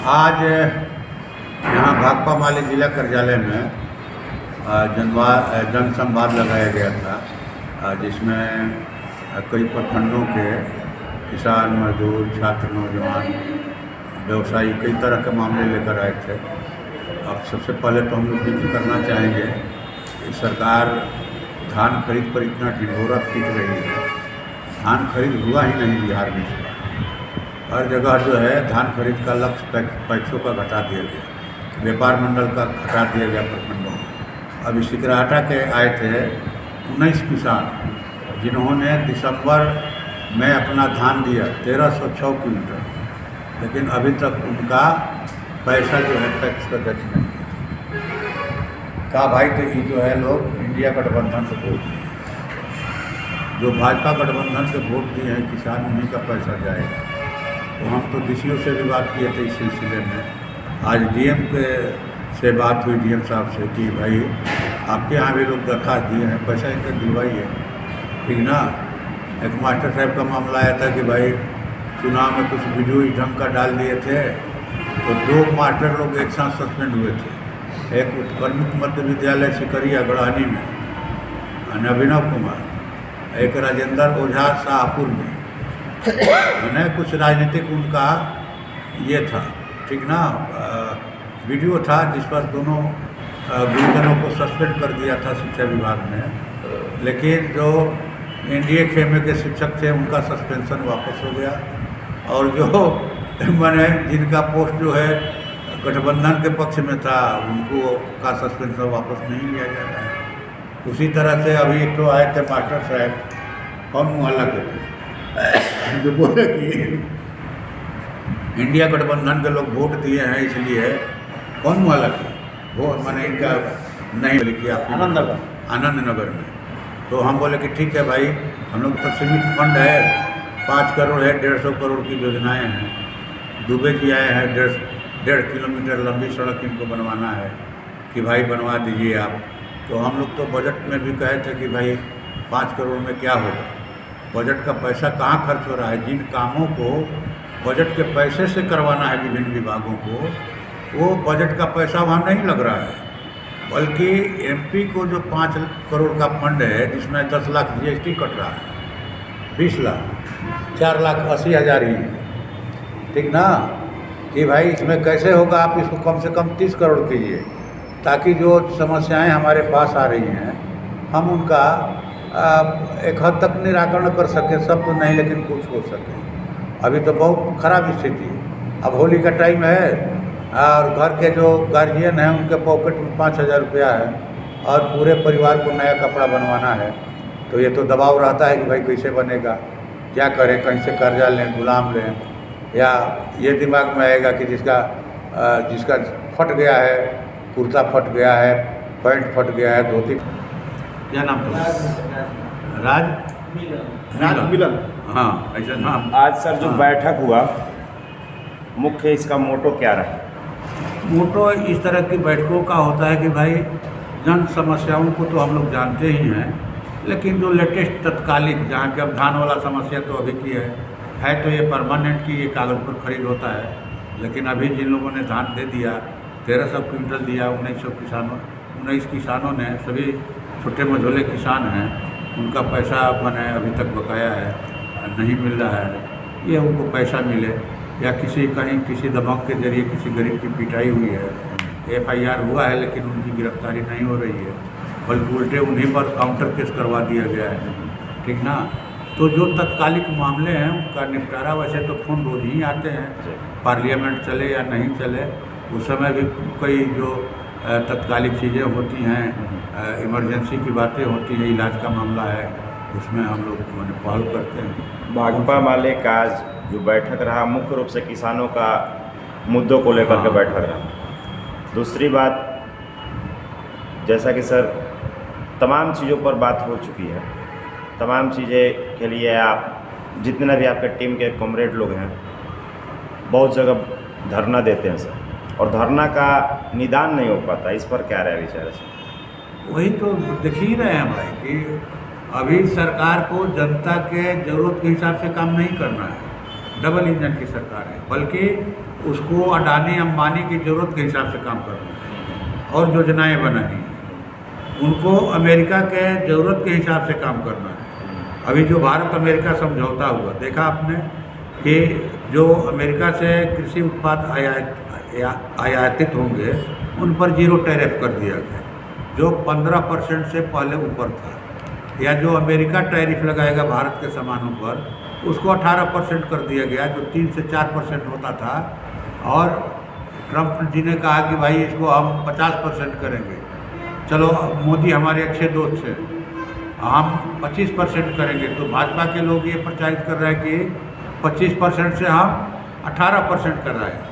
आज यहाँ भाकपा माले जिला कार्यालय में जनसंवाद लगाया गया था, जिसमें कई प्रखंडों के किसान, मजदूर, छात्र, नौजवान, व्यवसायी कई तरह के मामले लेकर आए थे। अब सबसे पहले तो हम लोग जिक्र करना चाहेंगे कि सरकार धान खरीद पर इतना ढिढोरा पीट रही है। धान खरीद हुआ ही नहीं बिहार में इस बार। हर जगह जो है धान खरीद का लक्ष्य पैक्सों का घटा दिया गया, व्यापार मंडल का घटा दिया गया प्रखंडों में। अभी सिकराहटा के आए थे 19 किसान, जिन्होंने दिसंबर में अपना धान दिया 1306 क्विंटल, लेकिन अभी तक उनका पैसा जो है टैक्स का दर्ज नहीं किया। कहा भाई तो ये जो है लोग इंडिया गठबंधन से वोट दिए, जो भाजपा गठबंधन से वोट दिए हैं किसान, उन्हीं का पैसा जाएगा। तो हम तो डीसीओ से भी बात किए थे इस सिलसिले में। आज डीएम से बात हुई, डीएम साहब से, कि भाई आपके यहाँ भी लोग दरख्वास्त दिए हैं, पैसा इनका दिलवाइए, ठीक ना। एक मास्टर साहब का मामला आया था कि भाई चुनाव में कुछ वीडियो इस ढंग का डाल दिए थे, तो 2 मास्टर लोग एक साथ सस्पेंड हुए थे। एक उत्क्रमित मध्य विद्यालय सिकरिया गढ़ानी में अभिनव कुमार, एक राजेंद्र ओझा शाहपुर में। मैंने कुछ राजनीतिक उनका ये था, ठीक ना, वीडियो था जिस पर दोनों गुरुजनों को सस्पेंड कर दिया था शिक्षा विभाग ने। लेकिन जो एनडीए खेमे के शिक्षक थे उनका सस्पेंशन वापस हो गया, और जो मैंने जिनका पोस्ट जो है गठबंधन के पक्ष में था उनको का सस्पेंशन वापस नहीं लिया जा रहा है। उसी तरह से अभी एक तो आए थे मास्टर साहब, कौन मोहल्ला के थे, जो बोले कि इंडिया गठबंधन के लोग वोट दिए हैं, इसलिए कौन मोहल्ला के वो मैंने इनका नहीं बोले कि आप आनंद नगर में। तो हम बोले कि ठीक है भाई, हम लोग पर सीमित फंड है, 5 करोड़ है, 150 करोड़ की योजनाएं हैं। दुबे जी आए हैं, 1.5 किलोमीटर लंबी सड़क इनको बनवाना है कि भाई बनवा दीजिए आप। तो हम लोग तो बजट में भी कहे थे कि भाई 5 करोड़ में क्या होगा, बजट का पैसा कहाँ खर्च हो रहा है। जिन कामों को बजट के पैसे से करवाना है विभिन्न विभागों को, वो बजट का पैसा वहाँ नहीं लग रहा है, बल्कि एमपी को जो 5 करोड़ का फंड है, जिसमें 10 लाख जीएसटी कट रहा है, 20 लाख, 4,80,000 ही है, ठीक ना। कि भाई इसमें कैसे होगा, आप इसको कम से कम 30 करोड़ कीजिए, ताकि जो समस्याएं हमारे पास आ रही हैं हम उनका एक हद तक निराकरण कर सकें। सब तो नहीं, लेकिन कुछ हो सके। अभी तो बहुत ख़राब स्थिति है। अब होली का टाइम है और घर के जो गार्जियन हैं उनके पॉकेट में 5,000 रुपया है और पूरे परिवार को नया कपड़ा बनवाना है, तो ये तो दबाव रहता है कि भाई कैसे बनेगा, क्या करें, कहीं से कर्जा लें, गुलाम लें, या ये दिमाग में आएगा कि जिसका फट गया है, कुर्ता फट गया है, पैंट फट गया है, धोती, क्या नाम था, राज मिलन, हाँ ऐसा नाम। आज सर जो बैठक हुआ, मुख्य इसका मोटो क्या रहा? मोटो इस तरह की बैठकों का होता है कि भाई जन समस्याओं को तो हम लोग जानते ही हैं, लेकिन जो लेटेस्ट तत्कालिक, जहाँ के अब धान वाला समस्या तो अभी की है तो ये परमानेंट की, ये कागज़ पर खरीद होता है। लेकिन अभी जिन लोगों ने धान दे दिया, 1300 क्विंटल दिया, 19 किसानों ने, सभी छोटे मझोले किसान हैं, उनका पैसा मैंने अभी तक बकाया है, नहीं मिल रहा है। ये उनको पैसा मिले, या कहीं किसी दबंग के जरिए किसी गरीब की पिटाई हुई है, FIR हुआ है लेकिन उनकी गिरफ्तारी नहीं हो रही है, बल्कि उल्टे उन्हीं पर काउंटर केस करवा दिया गया है, ठीक ना। तो जो तत्कालिक मामले हैं उनका निपटारा, वैसे तो फोन रोज ही आते हैं, पार्लियामेंट चले या नहीं चले, उस समय भी कई जो तत्कालिक चीज़ें होती हैं, इमरजेंसी की बातें होती हैं, इलाज का मामला है, उसमें हम लोग पहल करते हैं। भाकपा माले का जो बैठक रहा, मुख्य रूप से किसानों का मुद्दों को लेकर के बैठक रहा। दूसरी बात, जैसा कि सर तमाम चीज़ों पर बात हो चुकी है, तमाम चीज़ें के लिए आप जितने भी आपके टीम के कॉमरेड लोग हैं, बहुत जगह धरना देते हैं सर, और धरना का निदान नहीं हो पाता, इस पर क्या रहा विचार है? वही तो देख ही रहे हैं भाई कि अभी सरकार को जनता के ज़रूरत के हिसाब से काम नहीं करना है। डबल इंजन की सरकार है, बल्कि उसको अडानी अंबानी की ज़रूरत के हिसाब से काम करना है और योजनाएं बनानी है। उनको अमेरिका के ज़रूरत के हिसाब से काम करना है। अभी जो भारत अमेरिका समझौता हुआ, देखा आपने कि जो अमेरिका से कृषि उत्पाद आयातित होंगे उन पर 0 टैरिफ कर दिया गया, जो 15% से पहले ऊपर था। या जो अमेरिका टैरिफ लगाएगा भारत के सामानों पर, उसको 18% कर दिया गया, जो 3 से 4% होता था। और ट्रंप जी ने कहा कि भाई इसको हम 50% करेंगे। चलो, मोदी हमारे अच्छे दोस्त हैं, हम 25% करेंगे। तो भाजपा के लोग ये प्रचारित कर रहे हैं कि 25% से हम 18% कर रहे हैं,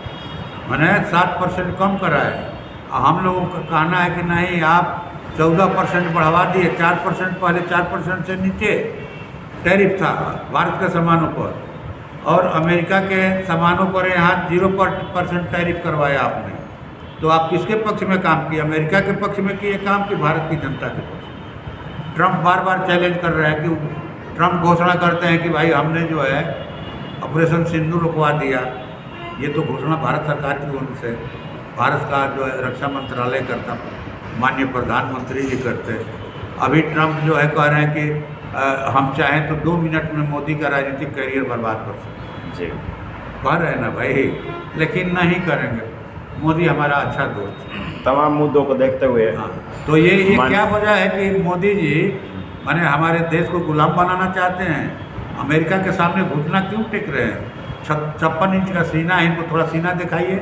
मैंने 7% कम करा है। हम लोगों का कहना है कि नहीं, आप 14% बढ़वा दिए। 4% पहले 4% से नीचे टैरिफ था भारत के सामानों पर, और अमेरिका के सामानों पर यहाँ 0% टैरिफ करवाया आपने। तो आप किसके पक्ष में काम किए? अमेरिका के पक्ष में किए काम कि भारत की जनता के पक्ष में? ट्रंप बार बार चैलेंज कर रहे हैं कि ट्रंप घोषणा करते हैं कि भाई हमने जो है ऑपरेशन सिंधु रुकवा दिया। ये तो घोषणा भारत सरकार की ओर से, भारत का जो है रक्षा मंत्रालय करता, माननीय प्रधानमंत्री जी करते। अभी ट्रंप जो है कह रहे हैं कि हम चाहें तो 2 मिनट में मोदी का राजनीतिक करियर बर्बाद कर सकते हैं। जी, कह रहे हैं ना भाई, लेकिन नहीं करेंगे। मोदी हमारा अच्छा दोस्त है। तमाम मुद्दों को देखते हुए हाँ, तो ये क्या वजह है कि मोदी जी माने हमारे देश को गुलाम बनाना चाहते हैं? अमेरिका के सामने घुटना क्यों टिक रहे हैं? 56 इंच का सीना है, इनको थोड़ा सीना दिखाइए।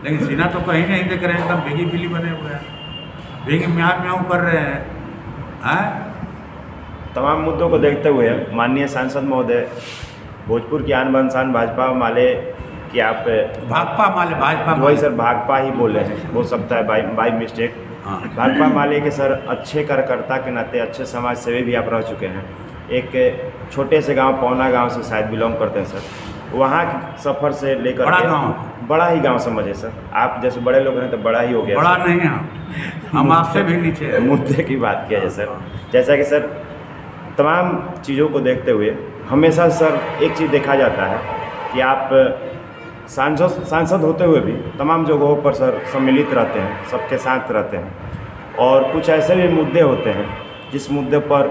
लेकिन सीना तो कहीं नहीं दिख रहे हैं, एकदम भीगी बिल्ली बने हुए हैं, भीगी म्याऊ म्याऊ कर रहे हैं। तमाम मुद्दों को देखते हुए माननीय सांसद महोदय, भोजपुर की आन बान शान भाजपा माले कि आप भाकपा माले, भाजपा वही सर भाकपा ही बोले हैं, हो सकता है बाई मिस्टेक। हाँ। भाकपा माले के सर अच्छे कार्यकर्ता के नाते अच्छे समाज सेवी भी आप रह चुके हैं। एक छोटे से गांव, पौना गांव से शायद बिलोंग करते हैं सर। वहाँ के सफ़र से लेकर बड़ा गांव, बड़ा ही गांव समझिए सर। आप जैसे बड़े लोग हैं तो बड़ा ही हो गया। बड़ा नहीं है, हम आपसे भी नीचे हैं। मुद्दे की बात किया जाए सर, जैसा कि सर तमाम चीज़ों को देखते हुए हमेशा सर एक चीज़ देखा जाता है कि आप सांसद होते हुए भी तमाम जगहों पर सर सम्मिलित रहते हैं, सबके साथ रहते हैं। और कुछ ऐसे भी मुद्दे होते हैं जिस मुद्दे पर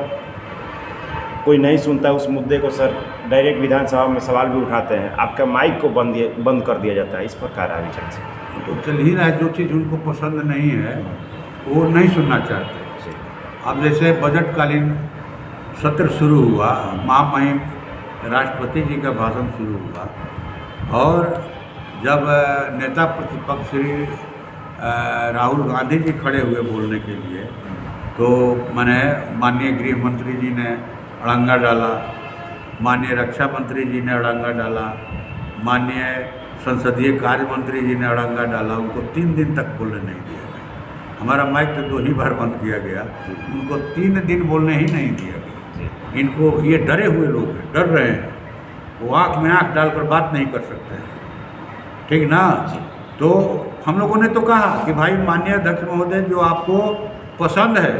कोई नहीं सुनता, उस मुद्दे को सर डायरेक्ट विधानसभा में सवाल भी उठाते हैं, आपका माइक को बंद कर दिया जाता है। इस प्रकार आ विचार से तो चल ही रहा है, जो चीज़ उनको पसंद नहीं है वो नहीं सुनना चाहते। अब जैसे बजटकालीन सत्र शुरू हुआ, महामहिम राष्ट्रपति जी का भाषण शुरू हुआ, और जब नेता प्रतिपक्ष श्री राहुल गांधी जी खड़े हुए बोलने के लिए, तो मैंने माननीय गृह मंत्री जी ने अड़ंगा डाला, माननीय रक्षा मंत्री जी ने अड़ंगा डाला, माननीय संसदीय कार्य मंत्री जी ने अड़ंगा डाला। उनको 3 दिन तक बोलने नहीं दिया गया। हमारा माइक तो 2 ही बार बंद किया गया, उनको 3 दिन बोलने ही नहीं दिया गया। इनको ये डरे हुए लोग हैं, डर रहे हैं, वो आँख में आँख डालकर बात नहीं कर सकते हैं, ठीक ना। तो हम लोगों ने तो कहा कि भाई माननीय अध्यक्ष महोदय, जो आपको पसंद है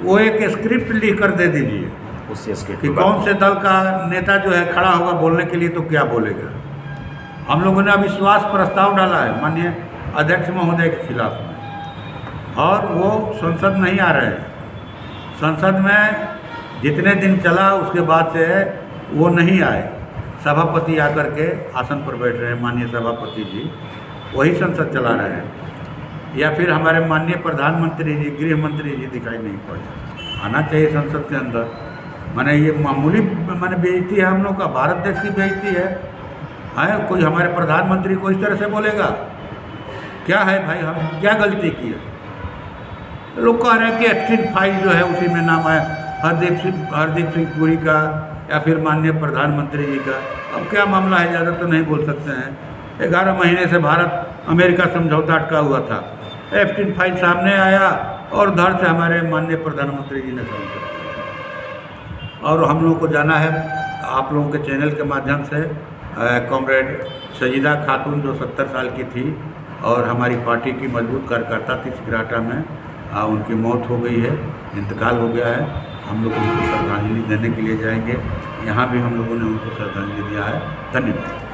वो एक स्क्रिप्ट लिख कर दे दीजिए उसी स्क्रिप्ट कि कौन से दल का नेता जो है खड़ा होगा बोलने के लिए, तो क्या बोलेगा। हम लोगों ने अविश्वास प्रस्ताव डाला है माननीय अध्यक्ष महोदय के खिलाफ में, और वो संसद नहीं आ रहे हैं। संसद में जितने दिन चला उसके बाद से वो नहीं आए। सभापति आकर के आसन पर बैठ रहे हैं, माननीय सभापति जी वही संसद चला रहे हैं, या फिर हमारे माननीय प्रधानमंत्री जी, गृह मंत्री जी दिखाई नहीं पड़े। आना चाहिए संसद के अंदर। माने ये मामूली माने बेइज्जती है हम लोग का, भारत देश की बेइज्जती है। कोई हमारे प्रधानमंत्री को इस तरह से बोलेगा? क्या है भाई, हम क्या गलती की है? लोग कह रहे हैं कि एक्सटिंक्ट फाइल जो है उसी में नाम है हरदीप सिंह पुरी का या फिर माननीय प्रधानमंत्री जी का। अब क्या मामला है, ज़्यादा तो नहीं बोल सकते हैं। 11 महीने से भारत अमेरिका समझौता अटका हुआ था, एक्सटिंक्ट फाइल सामने आया और उधर से हमारे माननीय प्रधानमंत्री जी ने साइन कर दिया। और हम लोगों को जाना है आप लोगों के चैनल के माध्यम से, कॉमरेड सजीदा खातून जो 70 साल की थी और हमारी पार्टी की मजबूत कार्यकर्ता थी सिकराटा में, उनकी मौत हो गई है, इंतकाल हो गया है। हम लोग उनको श्रद्धांजलि देने के लिए जाएंगे। यहाँ भी हम लोगों ने उनको श्रद्धांजलि दिया है। धन्यवाद।